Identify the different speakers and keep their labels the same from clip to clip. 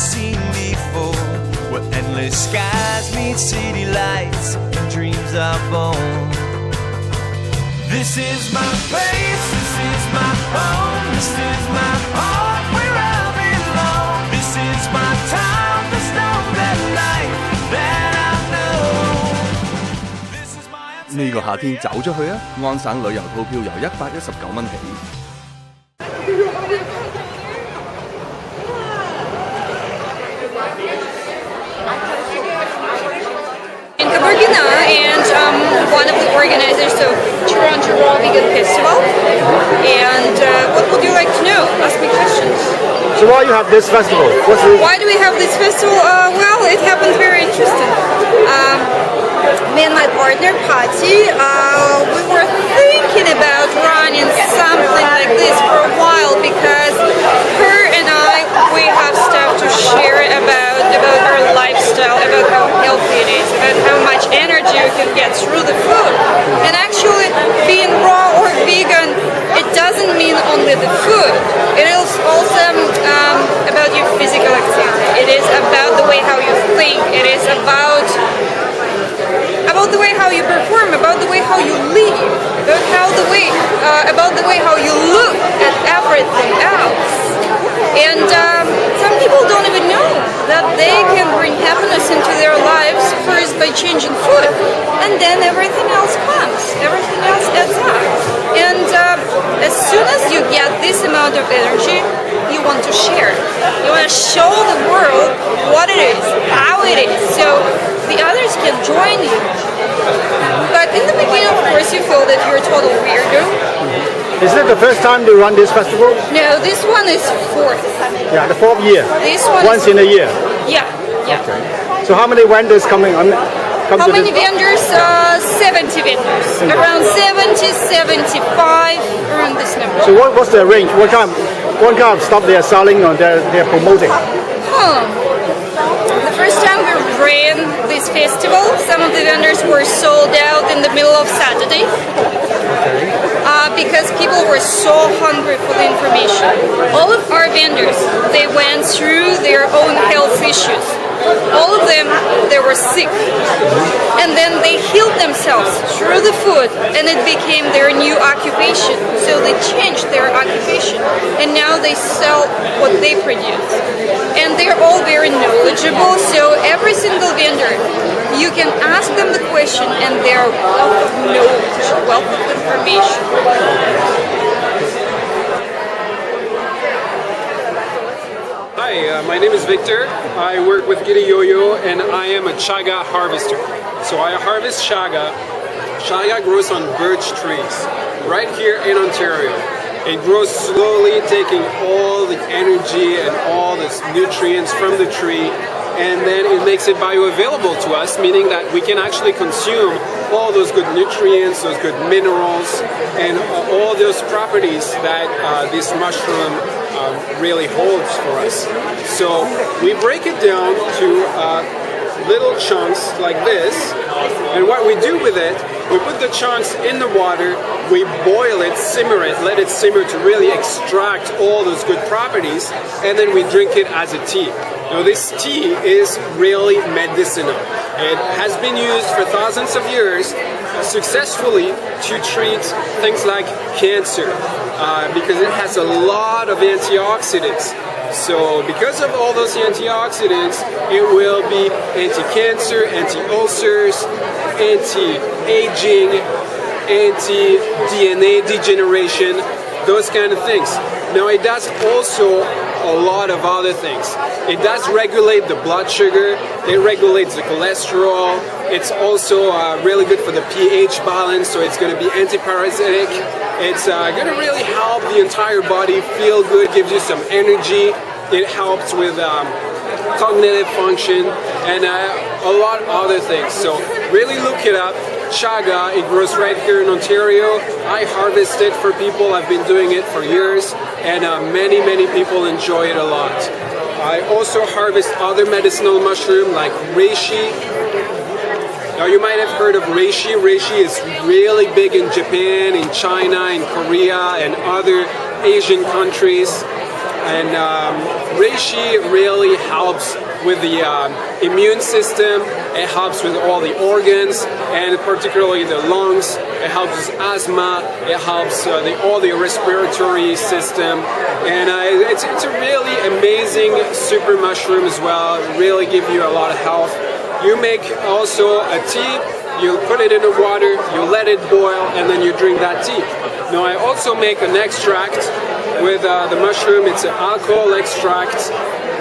Speaker 1: seen before, where endless skies meet city lights and dreams are born. This is my place, this is my home, this is my heart where I belong. This is my time, the stone that light that I know. This is my...
Speaker 2: 呢個夏天走出去啊！安省旅遊套票由119蚊起。
Speaker 3: And one of the organizers of Toronto Raw Vegan Festival. And what would you like to know? Ask me questions.
Speaker 4: So why you have this festival?
Speaker 3: Why do we have this festival? Well, it happened very interesting. Me and my partner, Patty, we were thinking about running something like this for a while because her and I, we have stuff to share about our lifestyle, about how healthy it is, about how much energy you can get through the food. And actually, being raw or vegan, it doesn't mean only the food. It is also about your physical activity. It is about the way how you think. It is about the way how you perform, about the way how you live, about the way how you look at everything else. And some people don't even know that they can bring happiness into their lives first by changing food, and then everything else comes, everything else adds up. And as soon as you get this amount of energy, you want to share. You want to show the world what it is, how it is, so the others can join you. But in the beginning, of course, you feel that you're a total weirdo.
Speaker 4: Is it the first time to run this festival?
Speaker 3: No, this one is fourth.
Speaker 4: Yeah, the fourth year.
Speaker 3: This one
Speaker 4: once in a year.
Speaker 3: Yeah.
Speaker 4: Okay. So how many vendors coming on?
Speaker 3: How many vendors? 70 vendors. Around 70, 75, around this number.
Speaker 4: So what's the range? What kind of stuff they are selling or they're promoting?
Speaker 3: The first time we ran this festival, some of the vendors were sold out in the middle of Saturday. Because people were so hungry for the information. All of our vendors, they went through their own health issues. All of them, they were sick. And then they healed themselves through the food, and it became their new occupation. So they changed their occupation, and now they sell what they produce. And they're all very knowledgeable, so every single vendor, you can ask them the question, and they're wealth of knowledge, wealth of information.
Speaker 5: Hi, my name is Victor. I work with Giddy Yo-Yo and I am a chaga harvester. So I harvest chaga. Chaga grows on birch trees right here in Ontario. It grows slowly, taking all the energy and all the nutrients from the tree, and then it makes it bioavailable to us, meaning that we can actually consume all those good nutrients, those good minerals, and all those properties that this mushroom really holds for us. So we break it down to little chunks like this, and what we do with it, we put the chunks in the water, we boil it, simmer it, let it simmer to really extract all those good properties, and then we drink it as a tea. Now this tea is really medicinal. It has been used for thousands of years successfully to treat things like cancer because it has a lot of antioxidants. So because of all those antioxidants, it will be anti-cancer, anti-ulcers, anti-aging, anti-DNA degeneration, those kind of things. Now it does also a lot of other things. It does regulate the blood sugar, it regulates the cholesterol, it's also really good for the pH balance, so it's going to be antiparasitic. It's going to really help the entire body feel good, gives you some energy, it helps with cognitive function, and a lot of other things. So really look it up. Chaga, it grows right here in Ontario. I harvest it for people. I've been doing it for years, and many people enjoy it a lot. I also harvest other medicinal mushroom like reishi. Now you might have heard of reishi. Reishi is really big in Japan, in China, in Korea, and other Asian countries. and reishi really helps with the immune system. It helps with all the organs, and particularly the lungs. It helps with asthma. It helps all the respiratory system, and it's a really amazing super mushroom as well. It really give you a lot of health. You make also a tea. You put it in the water, you let it boil, and then you drink that tea. Now I also make an extract with the mushroom. It's an alcohol extract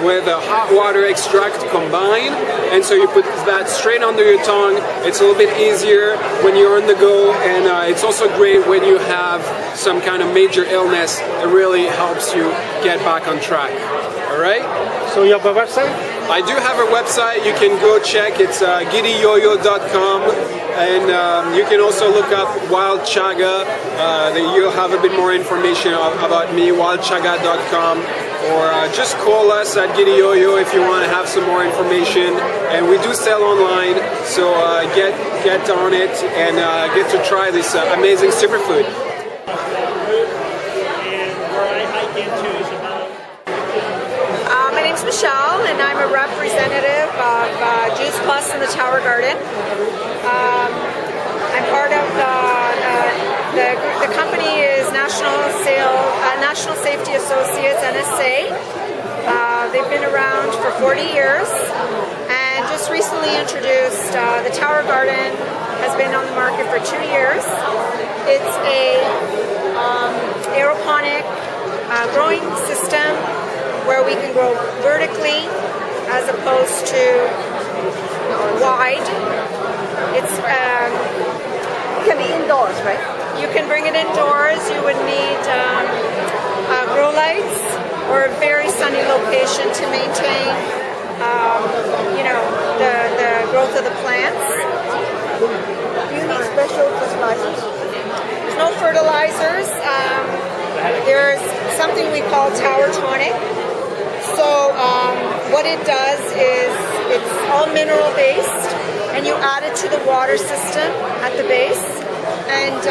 Speaker 5: with a hot water extract combined, and so you put that straight under your tongue. It's a little bit easier when you're on the go, and it's also great when you have some kind of major illness. It really helps you get back on track. All right?
Speaker 4: So you have a website?
Speaker 5: I do have a website. You can go check. It's gidiyoyo.com, and you can also look up Wild Chaga. You'll have a bit more information about me, wildchaga.com, or just call us at Gidiyoyo if you want to have some more information. And we do sell online, so get on it and get to try this amazing superfood.
Speaker 3: My name's Michelle, and I'm a representative of Juice Plus in the Tower Garden. I'm part of the company is National Safety Associates, NSA. They've been around for 40 years, and just recently introduced the Tower Garden. Has been on the market for 2 years. It's a aeroponic growing system where we can grow vertically as opposed to wide. It's
Speaker 6: It can be indoors, right?
Speaker 3: you can bring it indoors. You would need grow lights or a very sunny location to maintain, the growth of the plants.
Speaker 6: Do you need special fertilizers?
Speaker 3: There's no fertilizers. There's something we call Tower Tonic. So what it does is it's all mineral based, and you add it to the water system at the base, and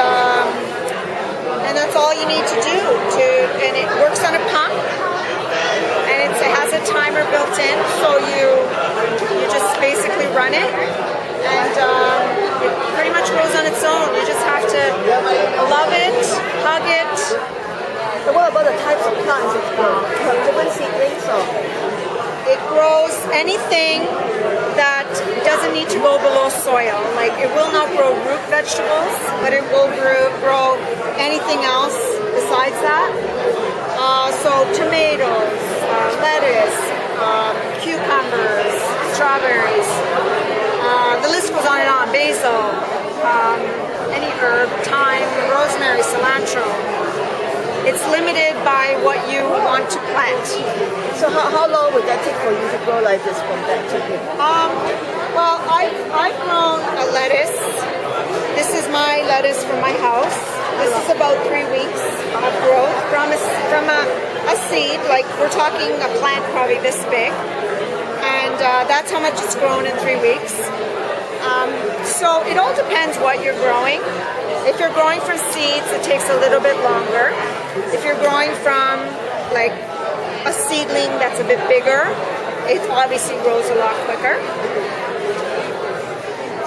Speaker 3: that's all you need to do. And it works on a pump, and it has a timer built in, so you just basically run it, and it pretty much grows on its own. You just have to love it, hug it.
Speaker 6: So what about the types of plants it grows? You have different seedlings or?
Speaker 3: It grows anything that doesn't need to go below soil. Like, it will not grow root vegetables, but it will grow anything else besides that. So tomatoes, lettuce, cucumbers, strawberries, the list goes on and on. Basil, any herb, thyme, rosemary, cilantro. It's limited by what you want to plant.
Speaker 6: So how long would that take for you to grow like this from that to here?
Speaker 3: Well, I've grown a lettuce. This is my lettuce from my house. This is about 3 weeks of growth from a seed. Like, we're talking a plant probably this big, and that's how much it's grown in 3 weeks. So it all depends what you're growing. If you're growing from seeds, it takes a little bit longer. If you're growing from like a seedling that's a bit bigger, it obviously grows a lot quicker.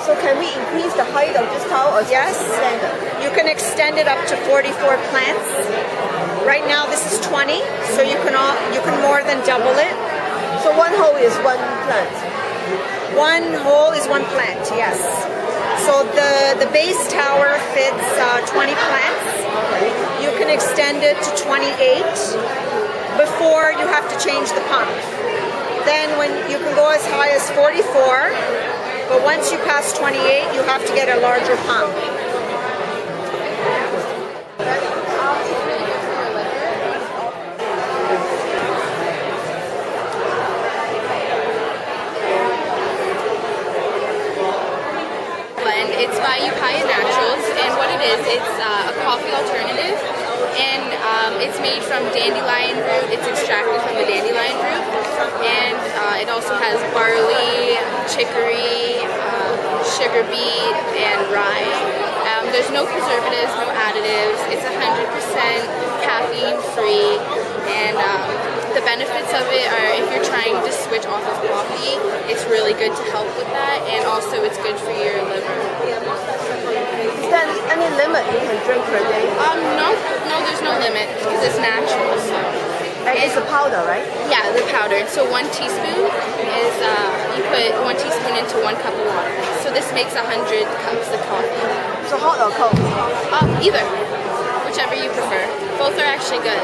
Speaker 6: So can we increase the height of this tower or
Speaker 3: Yes,
Speaker 6: standard?
Speaker 3: you can extend it up to 44 plants. Right now this is 20, so you can more than double it.
Speaker 6: So one hole is one plant.
Speaker 3: One hole is one plant, yes. So the base tower fits 20 plants. You can extend it to 28 before you have to change the pump. Then when you can go as high as 44, but once you pass 28, you have to get a larger pump.
Speaker 7: It's by Upaya Naturals, and what it is, it's a coffee alternative, and it's made from dandelion root. It's extracted from the dandelion root, and it also has barley, chicory, sugar beet, and rye. There's no preservatives, no additives. It's 100% caffeine free, and the benefits of it are if you're trying to switch off of coffee, it's really good to help with that, and also it's good for your liver.
Speaker 6: Is there any limit you can drink per day?
Speaker 7: No, there's no limit because it's natural. So.
Speaker 6: And it's a powder, right?
Speaker 7: Yeah, the powder. So 1 teaspoon is you put 1 teaspoon into 1 cup of water. So this makes 100 cups of coffee.
Speaker 6: So hot or cold?
Speaker 7: Either, whichever you prefer. Both are actually good.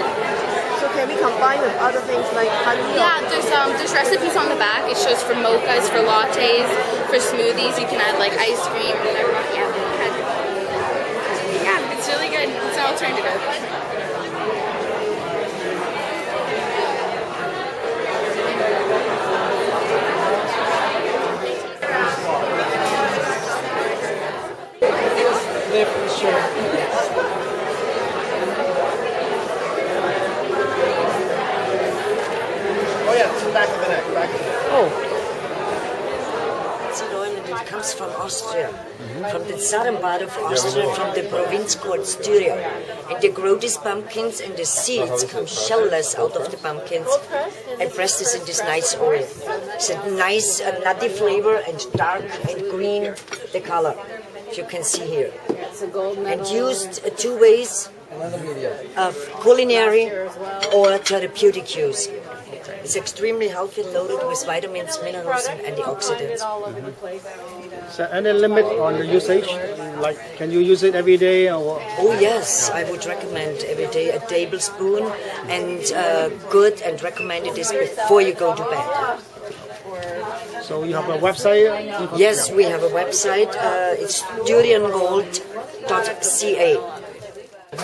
Speaker 6: So can we combine with other things like honey?
Speaker 7: Yeah, there's recipes on the back. It shows for mochas, for lattes, for smoothies. You can add like ice cream or whatever. Yeah, it's really good. It's an alternative.
Speaker 8: There for sure.
Speaker 4: Oh yeah, back of the neck, back of the neck.
Speaker 9: It's an oil and it comes from Austria, from the southern part of Austria, from the province called Styria. And they grow these pumpkins and the seeds come shellless out of the pumpkins and press this in this nice oil. It's a nice nutty flavor and dark and green, the color, as you can see here. And used 2 ways of culinary or therapeutic use. It's extremely healthy, loaded with vitamins, minerals, and antioxidants.
Speaker 4: So any limit on the usage? Like, can you use it every day or what?
Speaker 9: Oh yes, I would recommend every day a tablespoon, and good and recommended is before you go to bed.
Speaker 4: So you have a website?
Speaker 9: Yes, we have a website. It's duriangold.ca.
Speaker 8: I'm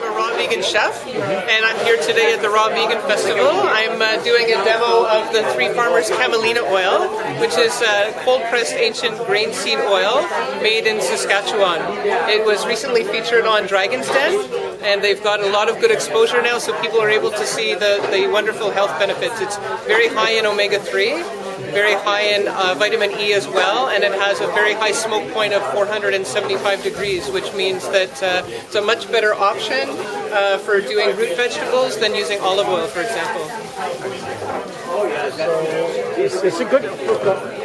Speaker 8: a raw vegan chef, and I'm here today at the Raw Vegan Festival. I'm doing a demo of the Three Farmers Camelina oil, which is cold-pressed ancient grain seed oil made in Saskatchewan. It was recently featured on Dragon's Den, and they've got a lot of good exposure now, so people are able to see the wonderful health benefits. It's very high in omega-3. Very high in vitamin E as well, and it has a very high smoke point of 475 degrees, which means that it's a much better option for doing root vegetables than using olive oil, for example.
Speaker 4: So is it good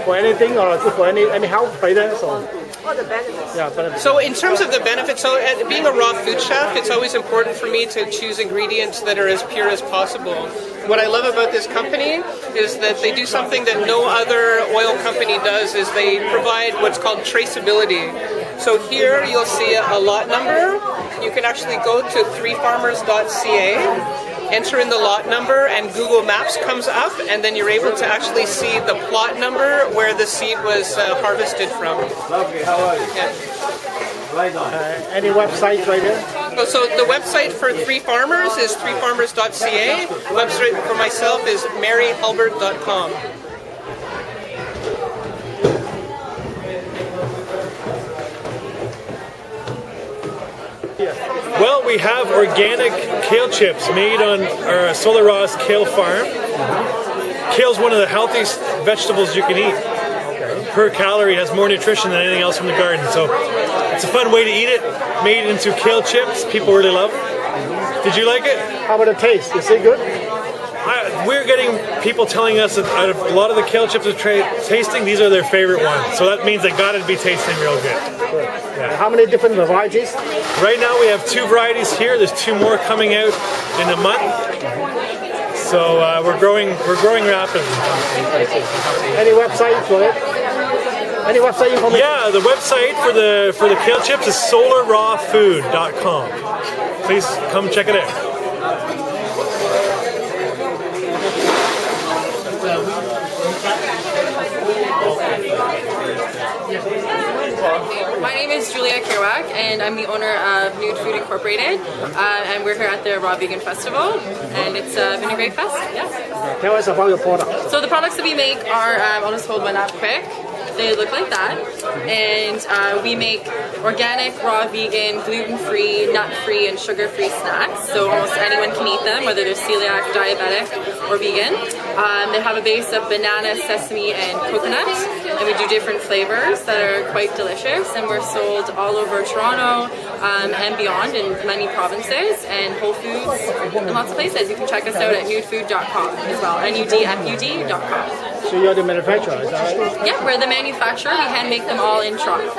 Speaker 4: for anything or good for any health benefits?
Speaker 6: What are the benefits?
Speaker 4: Yeah, benefits.
Speaker 8: So in terms of the benefits, so being a raw food chef, it's always important for me to choose ingredients that are as pure as possible. What I love about this company is that they do something that no other oil company does, is they provide what's called traceability. So here you'll see a lot number. You can actually go to threefarmers.ca, enter in the lot number, and Google Maps comes up, and then you're able to actually see the plot number where the seed was harvested from.
Speaker 4: Lovely, how are you?
Speaker 8: Yeah.
Speaker 4: Any website right there?
Speaker 8: So the website for Three Farmers is threefarmers.ca. The website for myself is maryhalbert.com.
Speaker 10: Well, we have organic kale chips made on our Solar Raw's kale farm. Kale's one of the healthiest vegetables you can eat. Per calorie, has more nutrition than anything else from the garden. So it's a fun way to eat it. Made into kale chips, people really love. Did you like it?
Speaker 4: How about the taste? Is it good?
Speaker 10: We're getting people telling us that out of a lot of the kale chips we're tasting, these are their favorite ones. So that means they got to be tasting real good.
Speaker 4: Yeah. How many different varieties?
Speaker 10: Right now we have 2 varieties here. There's 2 more coming out in a month. So we're growing rapidly.
Speaker 4: Any website for it? Any website information?
Speaker 10: Yeah, the website for the kale chips is solarrawfood.com. Please come check it out.
Speaker 11: My name is Julia Kerouac, and I'm the owner of Nude Food Incorporated, and we're here at the Raw Vegan Festival, and it's been a great fest. Yeah.
Speaker 4: Tell us about your products.
Speaker 11: So the products that we make are, I'll just hold one up quick. They look like that. and we make organic, raw, vegan, gluten-free, nut-free, and sugar-free snacks. So almost anyone can eat them, whether they're celiac, diabetic, or vegan. They have a base of banana, sesame, and coconut, and we do different flavors that are quite delicious, and we're sold all over Toronto and beyond in many provinces, and Whole Foods and lots of places. You can check us out at nudefood.com as well, nudfud.com.
Speaker 4: So you're the manufacturer, is that right?
Speaker 11: Yeah, we're the manufacturer. We hand make them all in Toronto.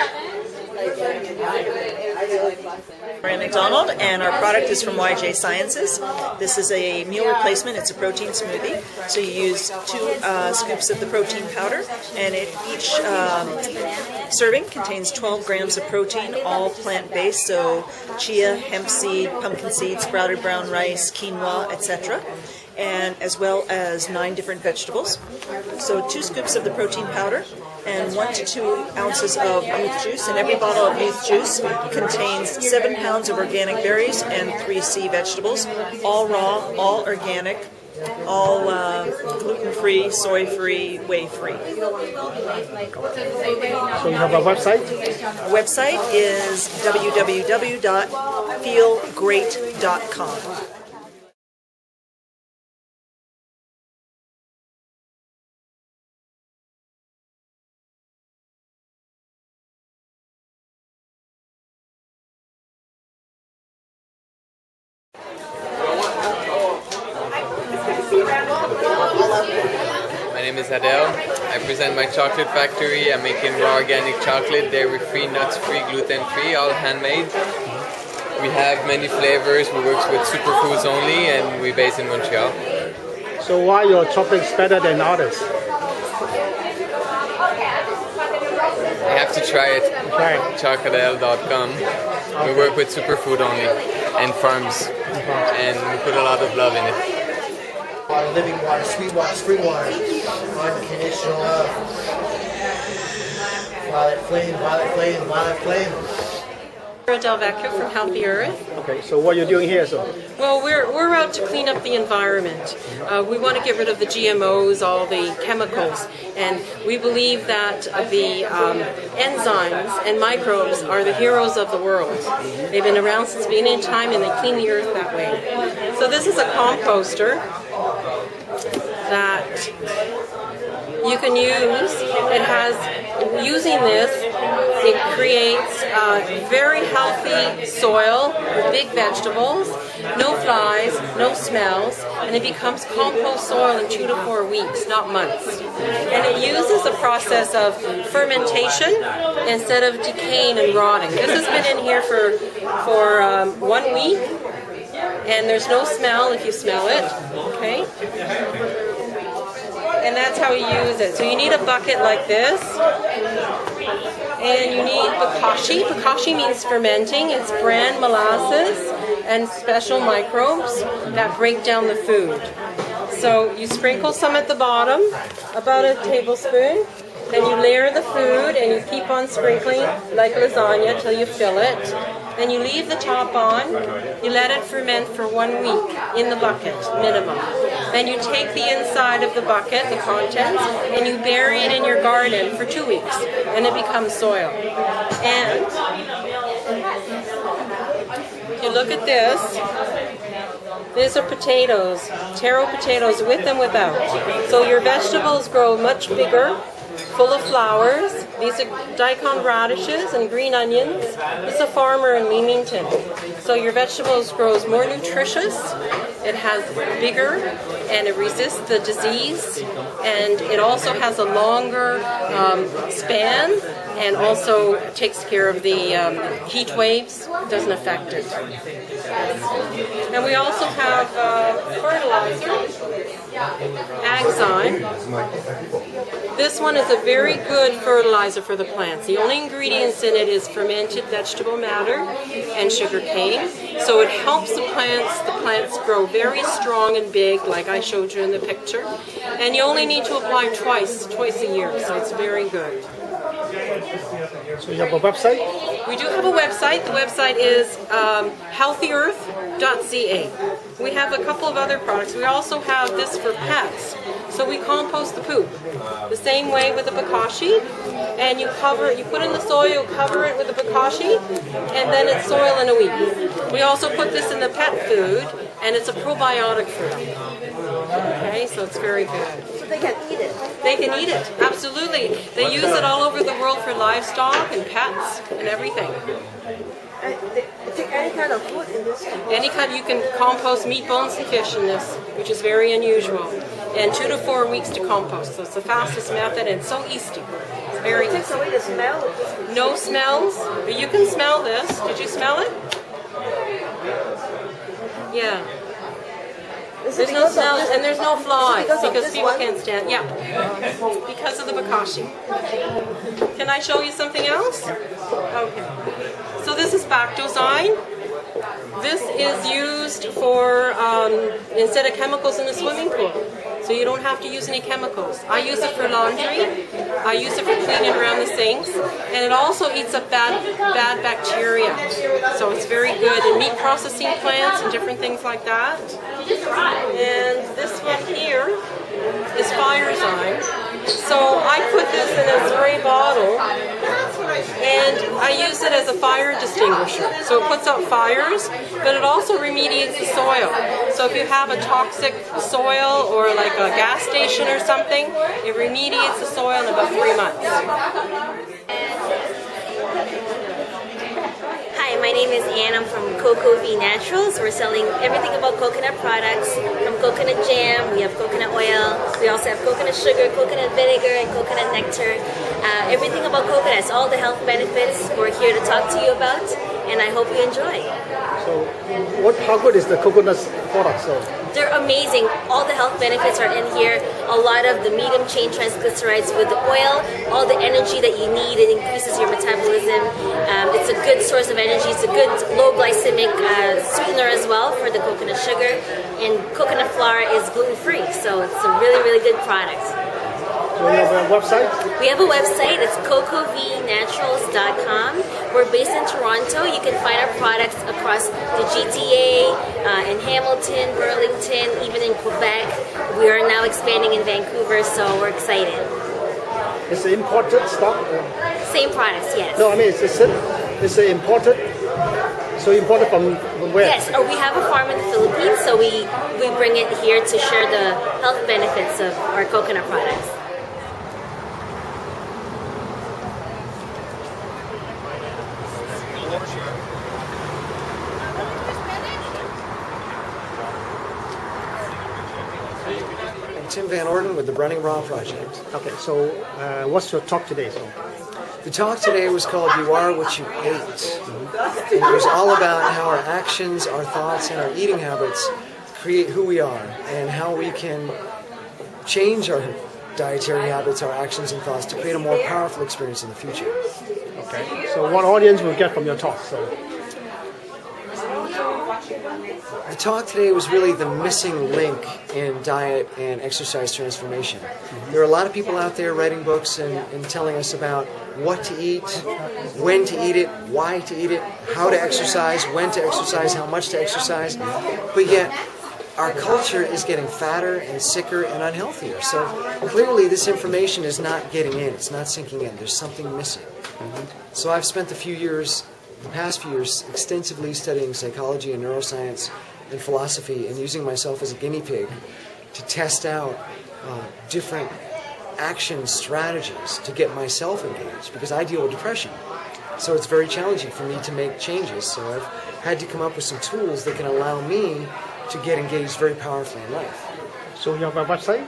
Speaker 12: Maria McDonald, and our product is from YJ Sciences. This is a meal replacement. It's a protein smoothie. So you use 2 scoops of the protein powder, and each serving contains 12 grams of protein, all plant-based, so chia, hemp seed, pumpkin seed, sprouted brown rice, quinoa, etc., and as well as 9 different vegetables. So 2 scoops of the protein powder and 1 to 2 ounces of youth juice, and every bottle of youth juice contains 7 pounds of organic berries and 3 sea vegetables, all raw, all organic, all gluten-free, soy-free, whey-free.
Speaker 4: So you have a website?
Speaker 12: Our website is www.feelgreat.com.
Speaker 13: My name is Adele. I present my chocolate factory. I'm making raw organic chocolate, dairy-free, nuts-free, gluten-free, all handmade. We have many flavors. We work with superfoods only, and we're based in Montreal.
Speaker 4: So why your chocolate's better than others?
Speaker 13: You have to try it. Chocolatl.com. We work with superfood only and farms, and we put a lot of love in it.
Speaker 14: Water, living water, sweet water, spring water, unconditional love. Violet flame, violet flame, violet flame.
Speaker 15: Del Vecchio from Healthy Earth.
Speaker 4: Okay, so what are you doing here, so?
Speaker 15: Well, we're out to clean up the environment. We want to get rid of the GMOs, all the chemicals, and we believe that the enzymes and microbes are the heroes of the world. They've been around since beginning of time, and they clean the earth that way. So this is a composter that you can use. It has, using this, it creates very healthy soil with big vegetables, no flies, no smells, and it becomes compost soil in 2 to 4 weeks, not months. And it uses a process of fermentation instead of decaying and rotting. This has been in here for 1 week, and there's no smell if you smell it, okay? And that's how we use it. So you need a bucket like this, and you need bokashi. Bokashi means fermenting. It's bran molasses and special microbes that break down the food. So you sprinkle some at the bottom, about a tablespoon. Then you layer the food and you keep on sprinkling like lasagna till you fill it. Then you leave the top on, you let it ferment for 1 week in the bucket, minimum. Then you take the inside of the bucket, the contents, and you bury it in your garden for 2 weeks, and it becomes soil. And you look at this, these are potatoes, taro potatoes with and without. So your vegetables grow much bigger, full of flowers. These are daikon radishes and green onions. This is a farmer in Leamington. So your vegetables grows more nutritious, it has bigger, and it resists the disease, and it also has a longer span, and also takes care of the heat waves, doesn't affect it. And we also have fertilizer, Axon. This one is a very good fertilizer for the plants. The only ingredients in it is fermented vegetable matter and sugar cane. So it helps the plants grow very strong and big, like I showed you in the picture. And you only need to apply twice a year, so it's very good.
Speaker 4: So you have a website?
Speaker 15: We do have a website. The website is healthyearth.com. We have a couple of other products. We also have this for pets. So we compost the poop the same way with the bokashi, and you put in the soil, cover it with the bokashi, and then it's soil in a week. We also put this in the pet food, and it's a probiotic food. Okay, so it's very good.
Speaker 6: So they can eat it?
Speaker 15: They can eat it, absolutely. They use it all over the world for livestock and pets and everything.
Speaker 6: They take any kind of food in this?
Speaker 15: Any kind, you can compost meat, bones, and fish in this, which is very unusual. And 2 to 4 weeks to compost. So it's the fastest method, and it's so easy. It's very easy.
Speaker 6: It takes away the smell of this.
Speaker 15: No smells, but you can smell this. Did you smell it? Yeah. There's no smells and there's no flies because people can't stand. Yeah, because of the bokashi. Can I show you something else? Okay. So this is Bactozyme. This is used for instead of chemicals in the swimming pool. So you don't have to use any chemicals. I use it for laundry. I use it for cleaning around the sinks. And it also eats up bad bacteria. So it's very good in meat processing plants and different things like that. And this one here is Firezyme. So I put this in a spray bottle and I use it as a fire extinguisher. So it puts out fires, but it also remediates the soil. So if you have a toxic soil or like a gas station or something, it remediates the soil in about 3 months.
Speaker 16: Hi, my name is Anne. I'm from Coco V Naturals. We're selling everything about coconut products, from coconut jam, we have coconut oil, we also have coconut sugar, coconut vinegar, and coconut nectar. Everything about coconuts, all the health benefits we're here to talk to you about, and I hope you enjoy.
Speaker 4: So, how good is the coconut product? So?
Speaker 16: They're amazing. All the health benefits are in here. A lot of the medium chain triglycerides with the oil, all the energy that you need. It increases your metabolism. It's a good source of energy. It's a good low glycemic sweetener as well for the coconut sugar. And coconut flour is gluten-free, so it's a really, really good product.
Speaker 4: So you have a website?
Speaker 16: We have a website. It's cocovnaturals.com. We're based in Toronto. You can find our products across the GTA, in Hamilton, Burlington, even in Quebec. We are now expanding in Vancouver, so we're excited.
Speaker 4: It's imported stuff?
Speaker 16: Same products, yes.
Speaker 4: No, I mean, it's imported. So imported from where?
Speaker 16: Yes, we have a farm in the Philippines, so we bring it here to share the health benefits of our coconut products.
Speaker 17: Tim Van Orden with the Running Raw Project.
Speaker 4: Okay, so what's your talk today? So?
Speaker 17: The talk today was called You Are What You Ate. And it was all about how our actions, our thoughts, and our eating habits create who we are and how we can change our dietary habits, our actions, and thoughts to create a more powerful experience in the future.
Speaker 4: Okay, so what audience will get from your talk? So?
Speaker 17: The talk today was really the missing link in diet and exercise transformation. There are a lot of people out there writing books and telling us about what to eat, when to eat it, why to eat it, how to exercise, when to exercise, how much to exercise, but yet our culture is getting fatter and sicker and unhealthier. So clearly this information is not getting in, it's not sinking in, there's something missing. So I've spent the past few years extensively studying psychology and neuroscience and philosophy and using myself as a guinea pig to test out different action strategies to get myself engaged because I deal with depression. So it's very challenging for me to make changes. So I've had to come up with some tools that can allow me to get engaged very powerfully in life.
Speaker 4: So you have a website?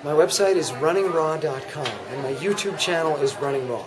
Speaker 17: My website is runningraw.com and my YouTube channel is Running Raw.